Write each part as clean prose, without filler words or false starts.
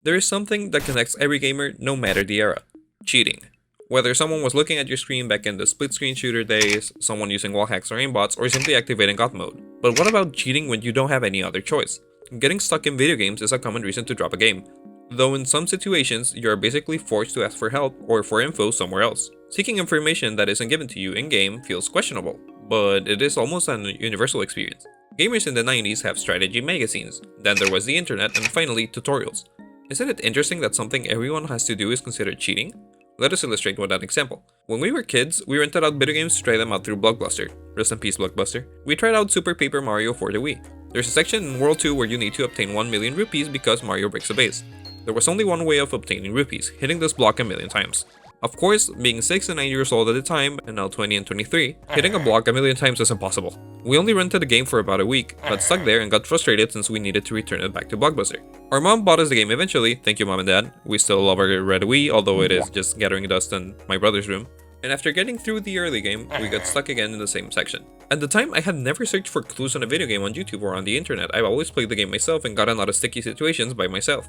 There is something that connects every gamer no matter the era: cheating. Whether someone was looking at your screen back in the split screen shooter days, someone using wall hacks or aimbots, or simply activating God mode. But what about cheating when you don't have any other choice? Getting stuck in video games is a common reason to drop a game, though in some situations you are basically forced to ask for help or for info somewhere else. Seeking information that isn't given to you in-game feels questionable, but it is almost an universal experience. Gamers in the 90s have strategy magazines, then there was the internet, and finally tutorials. Isn't it interesting that something everyone has to do is considered cheating? Let us illustrate with an example. When we were kids, we rented out video games to try them out through Blockbuster. Rest in peace, Blockbuster. We tried out Super Paper Mario for the Wii. There's a section in World 2 where you need to obtain 1 million rupees because Mario breaks a base. There was only one way of obtaining rupees: hitting this block a million times. Of course, being 6 and 9 years old at the time, and now 20 and 23, hitting a block a million times is impossible. We only rented the game for about a week, got stuck there and got frustrated since we needed to return it back to Blockbuster. Our mom bought us the game eventually, thank you mom and dad. We still love our red Wii, although it is just gathering dust in my brother's room. And after getting through the early game, we got stuck again in the same section. At the time, I had never searched for clues on a video game on YouTube or on the internet. I've always played the game myself and gotten out of sticky situations by myself.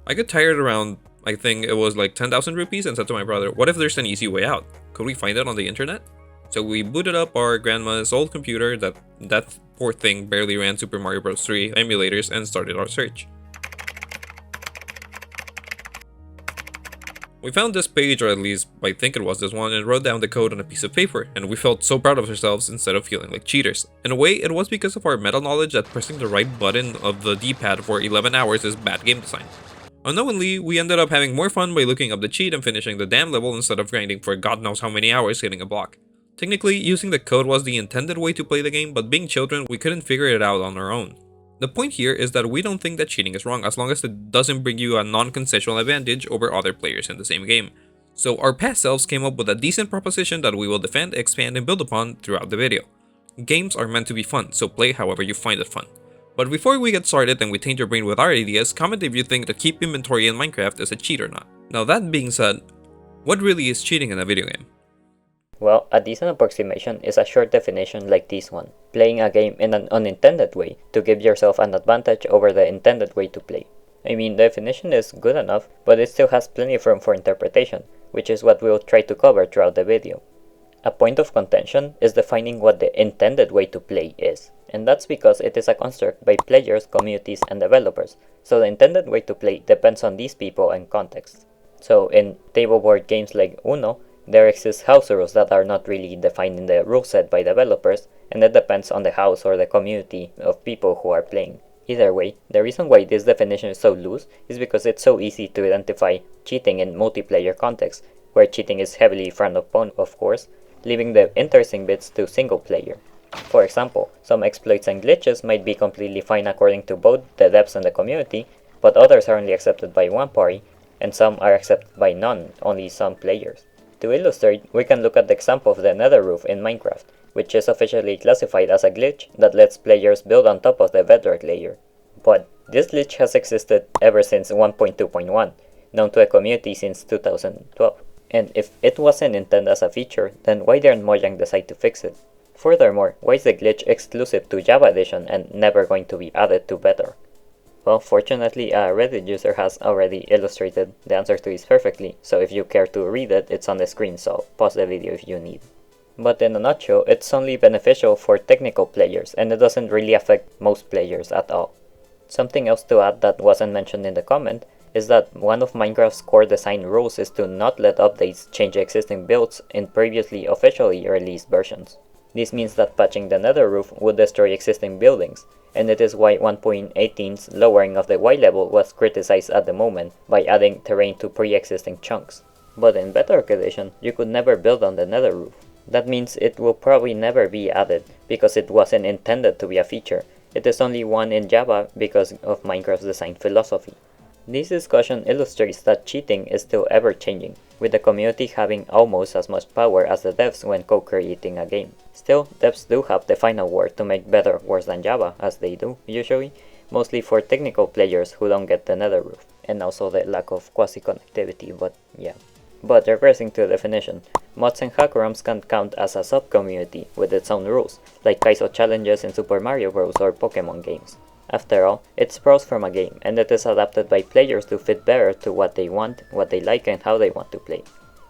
I got tired around, I think it was like 10,000 rupees, and said to my brother, what if there's an easy way out? Could we find it on the internet? So we booted up our grandma's old computer that poor thing barely ran Super Mario Bros. 3 emulators and started our search. We found this page, or at least I think it was this one, and wrote down the code on a piece of paper, and we felt so proud of ourselves instead of feeling like cheaters. In a way, it was because of our meta knowledge that pressing the right button of the D-pad for 11 hours is bad game design. Unknowingly, we ended up having more fun by looking up the cheat and finishing the damn level instead of grinding for god knows how many hours hitting a block. Technically, using the code was the intended way to play the game, but being children, we couldn't figure it out on our own. The point here is that we don't think that cheating is wrong as long as it doesn't bring you a non-consensual advantage over other players in the same game. So our past selves came up with a decent proposition that we will defend, expand, and build upon throughout the video. Games are meant to be fun, so play however you find it fun. But before we get started and we taint your brain with our ideas, comment if you think that keep inventory in Minecraft is a cheat or not. Now that being said, what really is cheating in a video game? Well, a decent approximation is a short definition like this one: playing a game in an unintended way to give yourself an advantage over the intended way to play. I mean, the definition is good enough, but it still has plenty of room for interpretation, which is what we'll try to cover throughout the video. A point of contention is defining what the intended way to play is, and that's because it is a construct by players, communities, and developers, so the intended way to play depends on these people and context. So in table board games like Uno, there exist house rules that are not really defined in the rule set by developers, and it depends on the house or the community of people who are playing. Either way, the reason why this definition is so loose is because it's so easy to identify cheating in multiplayer contexts, where cheating is heavily frowned upon, of course, leaving the interesting bits to single player. For example, some exploits and glitches might be completely fine according to both the devs and the community, but others are only accepted by one party, and some are accepted by none, only some players. To illustrate, we can look at the example of the nether roof in Minecraft, which is officially classified as a glitch that lets players build on top of the bedrock layer. But this glitch has existed ever since 1.2.1, known to a community since 2012. And if it wasn't intended as a feature, then why didn't Mojang decide to fix it? Furthermore, why is the glitch exclusive to Java Edition and never going to be added to Better? Well, fortunately, a Reddit user has already illustrated the answer to this perfectly, so if you care to read it, it's on the screen, so pause the video if you need. But in a nutshell, it's only beneficial for technical players, and it doesn't really affect most players at all. Something else to add that wasn't mentioned in the comment is that one of Minecraft's core design rules is to not let updates change existing builds in previously officially released versions. This means that patching the nether roof would destroy existing buildings, and it is why 1.18's lowering of the Y level was criticized at the moment by adding terrain to pre-existing chunks. But in Bedrock Edition, you could never build on the nether roof. That means it will probably never be added, because it wasn't intended to be a feature. It is only one in Java because of Minecraft's design philosophy. This discussion illustrates that cheating is still ever changing, with the community having almost as much power as the devs when co-creating a game. Still, devs do have the final word to make better worse than Java, as they do, usually, mostly for technical players who don't get the nether roof, and also the lack of quasi-connectivity, but yeah. But regressing to the definition, mods and hackrooms can count as a sub-community with its own rules, like Kaizo challenges in Super Mario Bros. Or Pokemon games. After all, it's prose from a game, and it is adapted by players to fit better to what they want, what they like, and how they want to play.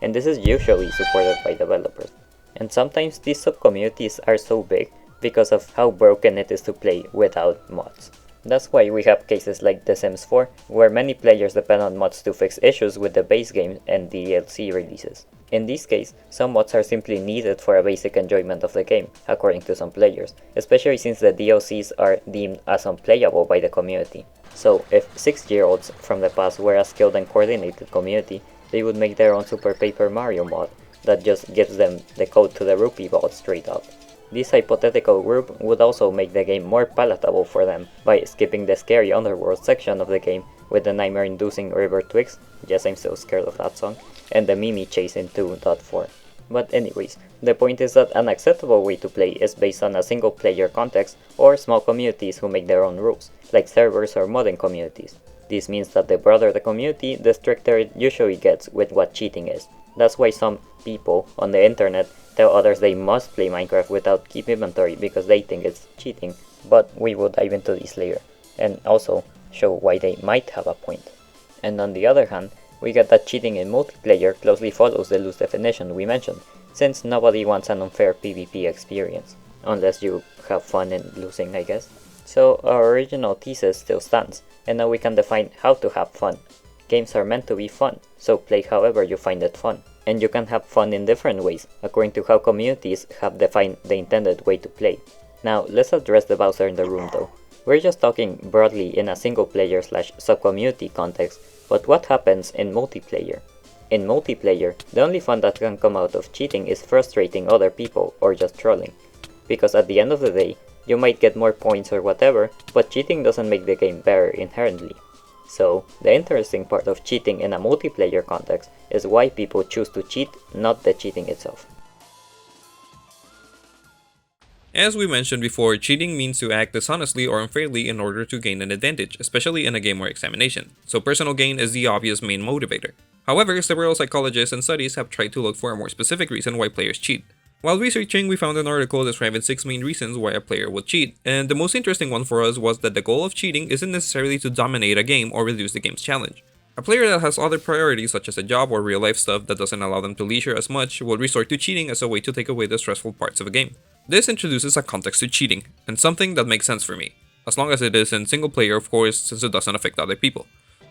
And this is usually supported by developers. And sometimes these sub-communities are so big because of how broken it is to play without mods. That's why we have cases like The Sims 4, where many players depend on mods to fix issues with the base game and DLC releases. In this case, some mods are simply needed for a basic enjoyment of the game, according to some players, especially since the DLCs are deemed as unplayable by the community. So, if 6-year-olds from the past were a skilled and coordinated community, they would make their own Super Paper Mario mod that just gives them the code to the rupee vault straight up. This hypothetical group would also make the game more palatable for them by skipping the scary underworld section of the game with the nightmare-inducing river twigs, yes, I'm so scared of that song, and the Mimi chase in 2.4. But anyways, the point is that an acceptable way to play is based on a single player context or small communities who make their own rules, like servers or modding communities. This means that the broader the community, the stricter it usually gets with what cheating is. That's why some people on the internet tell others they must play Minecraft without keep inventory because they think it's cheating, but we will dive into this later, and also show why they might have a point. And on the other hand, we get that cheating in multiplayer closely follows the loose definition we mentioned, since nobody wants an unfair PvP experience, unless you have fun in losing, I guess. So our original thesis still stands, and now we can define how to have fun. Games are meant to be fun, so play however you find it fun. And you can have fun in different ways, according to how communities have defined the intended way to play. Now, let's address the Bowser in the room though. We're just talking broadly in a single player / sub-community context, but what happens in multiplayer? In multiplayer, the only fun that can come out of cheating is frustrating other people or just trolling. Because at the end of the day, you might get more points or whatever, but cheating doesn't make the game better inherently. So, the interesting part of cheating in a multiplayer context is why people choose to cheat, not the cheating itself. As we mentioned before, cheating means to act dishonestly or unfairly in order to gain an advantage, especially in a game or examination, so personal gain is the obvious main motivator. However, several psychologists and studies have tried to look for a more specific reason why players cheat. While researching, we found an article describing 6 main reasons why a player would cheat, and the most interesting one for us was that the goal of cheating isn't necessarily to dominate a game or reduce the game's challenge. A player that has other priorities such as a job or real life stuff that doesn't allow them to leisure as much will resort to cheating as a way to take away the stressful parts of a game. This introduces a context to cheating, and something that makes sense for me, as long as it is in single player of course, since it doesn't affect other people.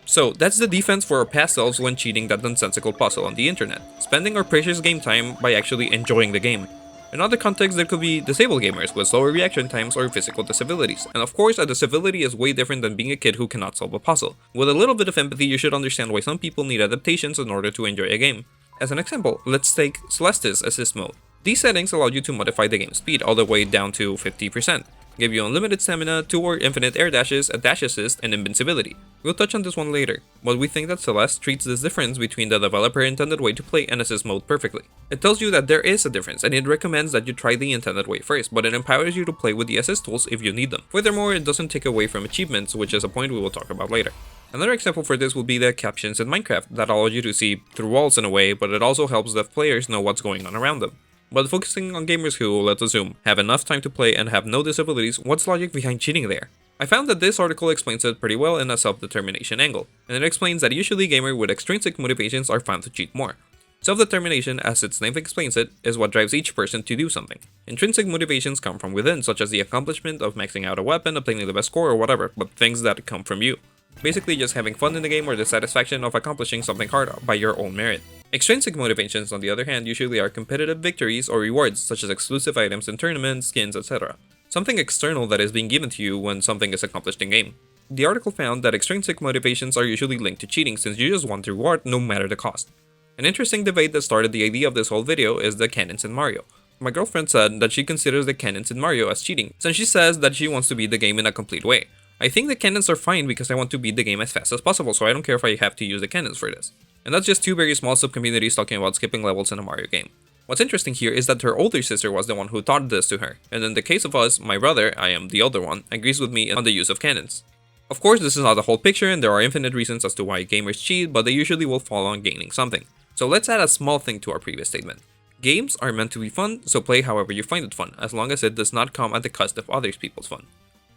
So that's the defense for our past selves when cheating that nonsensical puzzle on the internet, spending our precious game time by actually enjoying the game. In other contexts, there could be disabled gamers with slower reaction times or physical disabilities, and of course a disability is way different than being a kid who cannot solve a puzzle. With a little bit of empathy, you should understand why some people need adaptations in order to enjoy a game. As an example, let's take Celeste's assist mode. These settings allow you to modify the game's speed all the way down to 50%, give you unlimited stamina, 2 or infinite air dashes, a dash assist, and invincibility. We'll touch on this one later, but we think that Celeste treats this difference between the developer intended way to play and assist mode perfectly. It tells you that there is a difference, and it recommends that you try the intended way first, but it empowers you to play with the assist tools if you need them. Furthermore, it doesn't take away from achievements, which is a point we will talk about later. Another example for this would be the captions in Minecraft that allow you to see through walls in a way, but it also helps deaf players know what's going on around them. But focusing on gamers who, let's assume, have enough time to play and have no disabilities, what's logic behind cheating there? I found that this article explains it pretty well in a self-determination angle, and it explains that usually gamers with extrinsic motivations are found to cheat more. Self-determination, as its name explains it, is what drives each person to do something. Intrinsic motivations come from within, such as the accomplishment of maxing out a weapon, obtaining the best score, or whatever, but things that come from you. Basically just having fun in the game or the satisfaction of accomplishing something hard by your own merit. Extrinsic motivations, on the other hand, usually are competitive victories or rewards, such as exclusive items in tournaments, skins, etc. Something external that is being given to you when something is accomplished in game. The article found that extrinsic motivations are usually linked to cheating since you just want the reward no matter the cost. An interesting debate that started the idea of this whole video is the cannons in Mario. My girlfriend said that she considers the cannons in Mario as cheating, since she says that she wants to beat the game in a complete way. I think the cannons are fine because I want to beat the game as fast as possible, so I don't care if I have to use the cannons for this. And that's just 2 very small sub-communities talking about skipping levels in a Mario game. What's interesting here is that her older sister was the one who taught this to her, and in the case of us, my brother, I am the older one, agrees with me on the use of cannons. Of course, this is not the whole picture and there are infinite reasons as to why gamers cheat, but they usually will fall on gaining something. So let's add a small thing to our previous statement. Games are meant to be fun, so play however you find it fun, as long as it does not come at the cost of other people's fun.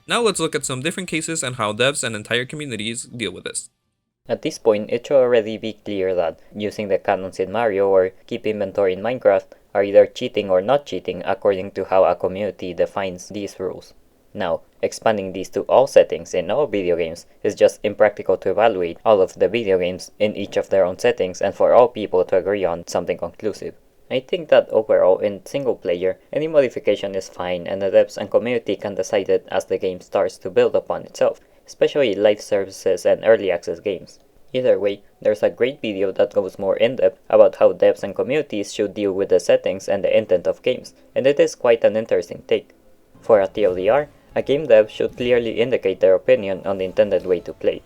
Now let's look at some different cases and how devs and entire communities deal with this. At this point, it should already be clear that using the canons in Mario or keep inventory in Minecraft are either cheating or not cheating according to how a community defines these rules. Now, expanding these to all settings in all video games is just impractical to evaluate all of the video games in each of their own settings and for all people to agree on something conclusive. I think that overall, in single player, any modification is fine and the devs and community can decide it as the game starts to build upon itself, especially live services and early access games. Either way, there's a great video that goes more in-depth about how devs and communities should deal with the settings and the intent of games, and it is quite an interesting take. For a TLDR, a game dev should clearly indicate their opinion on the intended way to play.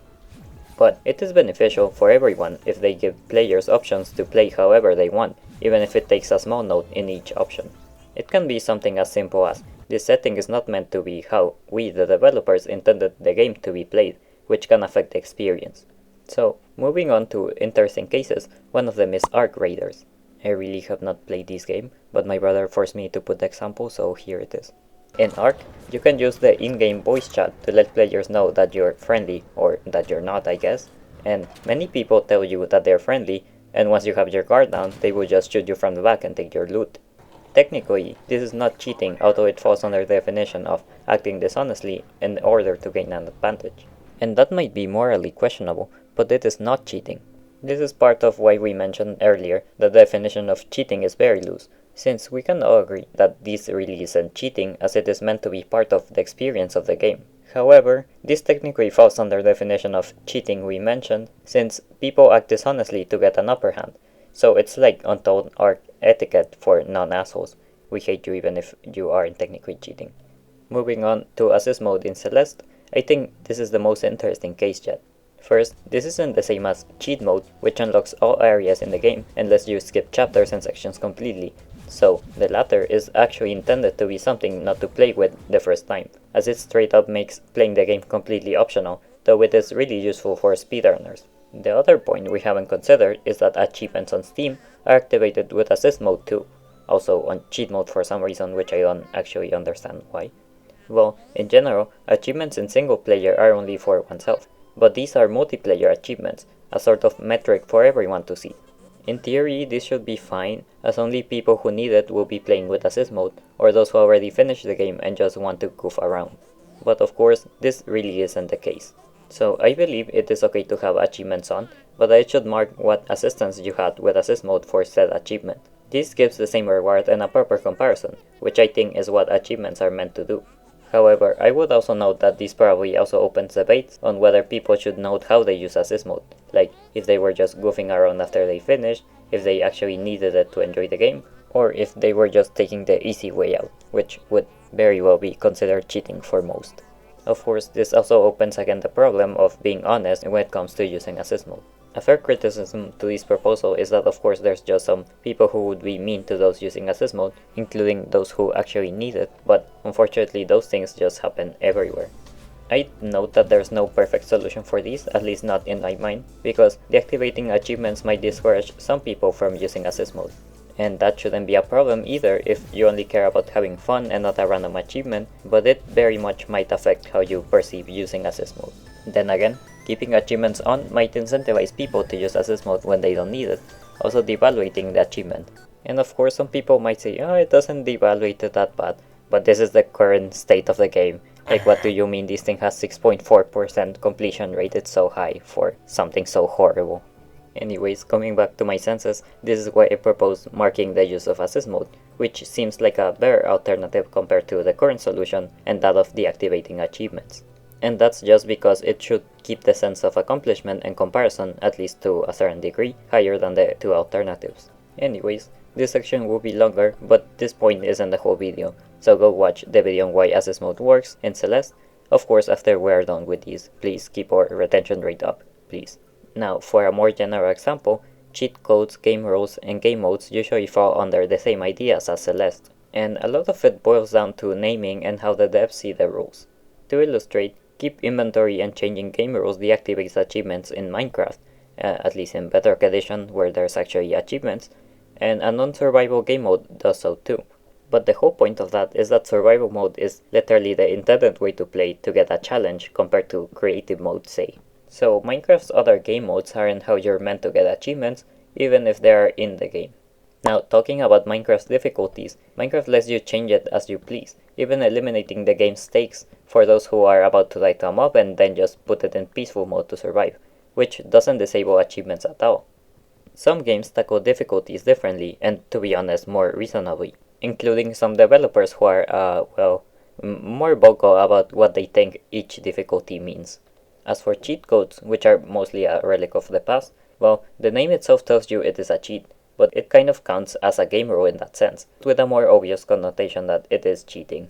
But it is beneficial for everyone if they give players options to play however they want, even if it takes a small note in each option. It can be something as simple as, this setting is not meant to be how we, the developers, intended the game to be played, which can affect the experience. So, moving on to interesting cases, one of them is Ark Raiders. I really have not played this game, but my brother forced me to put the example, so here it is. In Ark, you can use the in-game voice chat to let players know that you're friendly, or that you're not, I guess. And many people tell you that they're friendly, and once you have your guard down, they will just shoot you from the back and take your loot. Technically, this is not cheating, although it falls under the definition of acting dishonestly in order to gain an advantage. And that might be morally questionable, but it is not cheating. This is part of why we mentioned earlier the definition of cheating is very loose, since we can all agree that this really isn't cheating as it is meant to be part of the experience of the game. However, this technically falls under the definition of cheating we mentioned, since people act dishonestly to get an upper hand, so it's like untold art etiquette for non-assholes. We hate you even if you aren't technically cheating. Moving on to assist mode in Celeste, I think this is the most interesting case yet. First, this isn't the same as cheat mode, which unlocks all areas in the game and lets you skip chapters and sections completely. So, the latter is actually intended to be something not to play with the first time, as it straight up makes playing the game completely optional, though it is really useful for speedrunners. The other point we haven't considered is that achievements on Steam are activated with assist mode too, also on cheat mode for some reason which I don't actually understand why. Well, in general, achievements in single player are only for oneself, but these are multiplayer achievements, a sort of metric for everyone to see. In theory, this should be fine, as only people who need it will be playing with assist mode, or those who already finished the game and just want to goof around. But of course, this really isn't the case. So I believe it is okay to have achievements on, but it should mark what assistance you had with assist mode for said achievement. This gives the same reward and a proper comparison, which I think is what achievements are meant to do. However, I would also note that this probably also opens debates on whether people should note how they use assist mode, like if they were just goofing around after they finished, if they actually needed it to enjoy the game, or if they were just taking the easy way out, which would very well be considered cheating for most. Of course, this also opens again the problem of being honest when it comes to using assist mode. A fair criticism to this proposal is that of course there's just some people who would be mean to those using assist mode, including those who actually need it, but unfortunately those things just happen everywhere. I note that there's no perfect solution for this, at least not in my mind, because deactivating achievements might discourage some people from using assist mode. And that shouldn't be a problem either if you only care about having fun and not a random achievement, but it very much might affect how you perceive using assist mode. Then again, keeping achievements on might incentivize people to use assist mode when they don't need it, also devaluating the achievement. And of course some people might say, oh, it doesn't devaluate it that bad, but this is the current state of the game. Like, what do you mean this thing has 6.4% completion rate? It's so high for something so horrible. Anyways, coming back to my senses, this is why I propose marking the use of assist mode, which seems like a better alternative compared to the current solution and that of deactivating achievements. And that's just because it should keep the sense of accomplishment and comparison, at least to a certain degree, higher than the two alternatives. Anyways, this section will be longer, but this point isn't the whole video, so go watch the video on why assist mode works in Celeste. Of course, after we're done with these, please keep our retention rate up, please. Now, for a more general example, cheat codes, game rules, and game modes usually fall under the same ideas as Celeste, and a lot of it boils down to naming and how the devs see the rules. To illustrate, keep inventory and changing game rules deactivates achievements in Minecraft, at least in Bedrock Edition where there's actually achievements, and a non-survival game mode does so too. But the whole point of that is that survival mode is literally the intended way to play to get a challenge compared to creative mode, say. So Minecraft's other game modes aren't how you're meant to get achievements, even if they are in the game. Now, talking about Minecraft's difficulties, Minecraft lets you change it as you please, even eliminating the game's stakes for those who are about to die to a mob and then just put it in peaceful mode to survive, which doesn't disable achievements at all. Some games tackle difficulties differently and, to be honest, more reasonably, including some developers who are, more vocal about what they think each difficulty means. As for cheat codes, which are mostly a relic of the past, well, the name itself tells you it is a cheat, but it kind of counts as a game rule in that sense, with a more obvious connotation that it is cheating.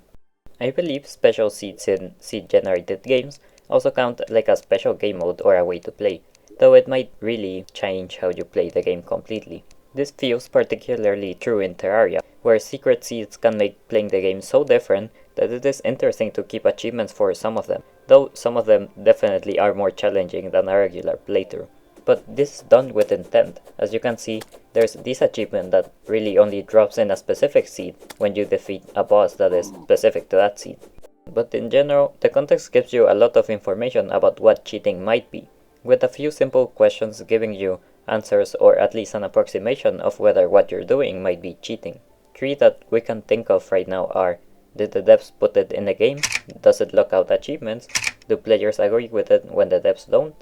I believe special seeds in seed-generated games also count like a special game mode or a way to play, though it might really change how you play the game completely. This feels particularly true in Terraria, where secret seeds can make playing the game so different that it is interesting to keep achievements for some of them, though some of them definitely are more challenging than a regular playthrough. But this is done with intent. As you can see, there's this achievement that really only drops in a specific seed when you defeat a boss that is specific to that seed. But in general, the context gives you a lot of information about what cheating might be, with a few simple questions giving you answers or at least an approximation of whether what you're doing might be cheating. Three that we can think of right now are: did the devs put it in the game? Does it lock out achievements? Do players agree with it when the devs don't?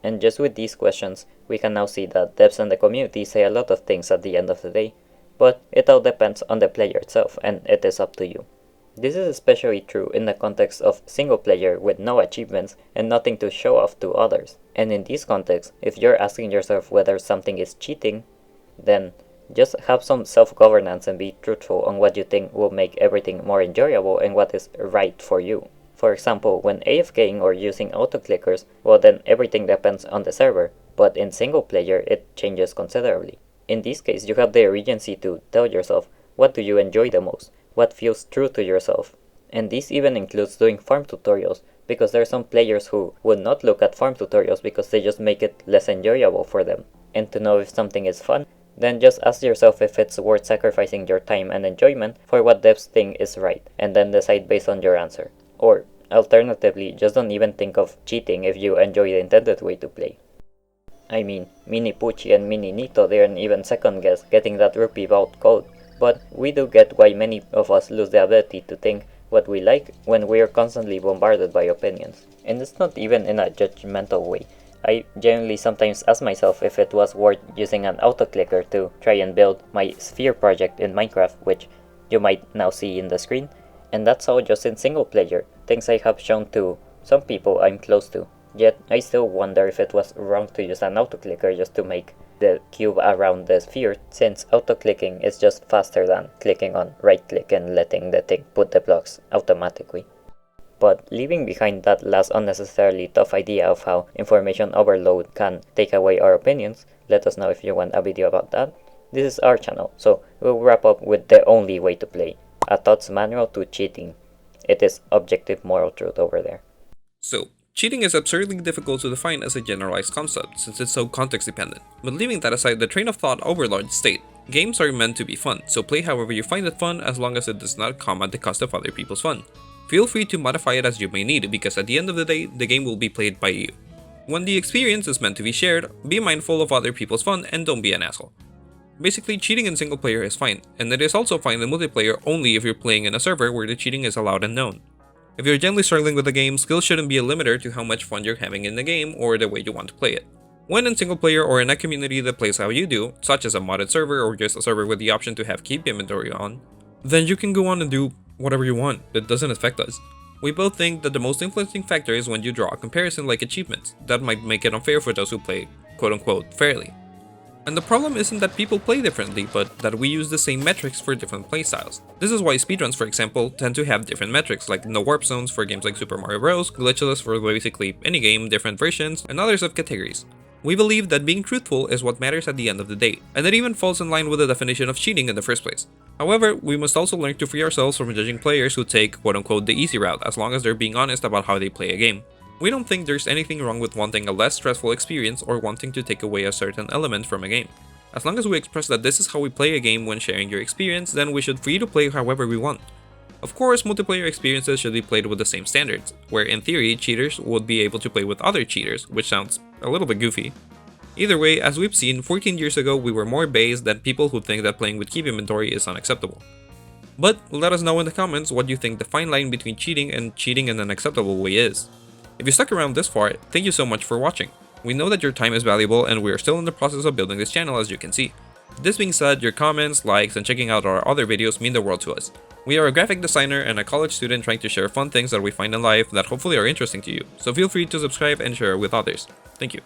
And just with these questions, we can now see that devs and the community say a lot of things at the end of the day, but it all depends on the player itself, and it is up to you. This is especially true in the context of single player with no achievements and nothing to show off to others. And in this context, if you're asking yourself whether something is cheating, then just have some self-governance and be truthful on what you think will make everything more enjoyable and what is right for you. For example, when AFKing or using auto-clickers, well then everything depends on the server, but in single player it changes considerably. In this case, you have the agency to tell yourself what do you enjoy the most, what feels true to yourself. And this even includes doing farm tutorials, because there are some players who would not look at farm tutorials because they just make it less enjoyable for them. And to know if something is fun, then just ask yourself if it's worth sacrificing your time and enjoyment for what devs think is right, and then decide based on your answer. Or, alternatively, just don't even think of cheating if you enjoy the intended way to play. I mean, Mini Pucci and Mini Nito didn't even second guess getting that rupee vault code, but we do get why many of us lose the ability to think what we like when we are constantly bombarded by opinions. And it's not even in a judgmental way. I genuinely sometimes ask myself if it was worth using an auto-clicker to try and build my sphere project in Minecraft, which you might now see in the screen. And that's all just in single player, things I have shown to some people I'm close to. Yet I still wonder if it was wrong to use an auto-clicker just to make the cube around the sphere, since auto-clicking is just faster than clicking on right-click and letting the thing put the blocks automatically. But leaving behind that last unnecessarily tough idea of how information overload can take away our opinions, let us know if you want a video about that. This is our channel, so we'll wrap up with the only way to play. A Thoughts Manual to Cheating. It is objective moral truth over there. So, cheating is absurdly difficult to define as a generalized concept since it's so context dependent. But leaving that aside, the train of thought overlords state, games are meant to be fun, so play however you find it fun as long as it does not come at the cost of other people's fun. Feel free to modify it as you may need, because at the end of the day, the game will be played by you. When the experience is meant to be shared, be mindful of other people's fun and don't be an asshole. Basically, cheating in single player is fine, and it is also fine in multiplayer only if you're playing in a server where the cheating is allowed and known. If you're generally struggling with the game, skill shouldn't be a limiter to how much fun you're having in the game or the way you want to play it. When in single player or in a community that plays how you do, such as a modded server or just a server with the option to have keep inventory on, then you can go on and do whatever you want. It doesn't affect us. We both think that the most influencing factor is when you draw a comparison like achievements. That might make it unfair for those who play quote-unquote fairly. And the problem isn't that people play differently, but that we use the same metrics for different playstyles. This is why speedruns, for example, tend to have different metrics, like no warp zones for games like Super Mario Bros, glitchless for basically any game, different versions, and others of categories. We believe that being truthful is what matters at the end of the day, and it even falls in line with the definition of cheating in the first place. However, we must also learn to free ourselves from judging players who take quote-unquote the easy route, as long as they're being honest about how they play a game. We don't think there's anything wrong with wanting a less stressful experience or wanting to take away a certain element from a game. As long as we express that this is how we play a game when sharing your experience, then we should free to play however we want. Of course, multiplayer experiences should be played with the same standards, where in theory, cheaters would be able to play with other cheaters, which sounds a little bit goofy. Either way, as we've seen, 14 years ago we were more based than people who think that playing with keep inventory is unacceptable. But let us know in the comments what you think the fine line between cheating and cheating in an acceptable way is. If you stuck around this far, thank you so much for watching. We know that your time is valuable and we are still in the process of building this channel, as you can see. This being said, your comments, likes, and checking out our other videos mean the world to us. We are a graphic designer and a college student trying to share fun things that we find in life that hopefully are interesting to you, so feel free to subscribe and share with others. Thank you.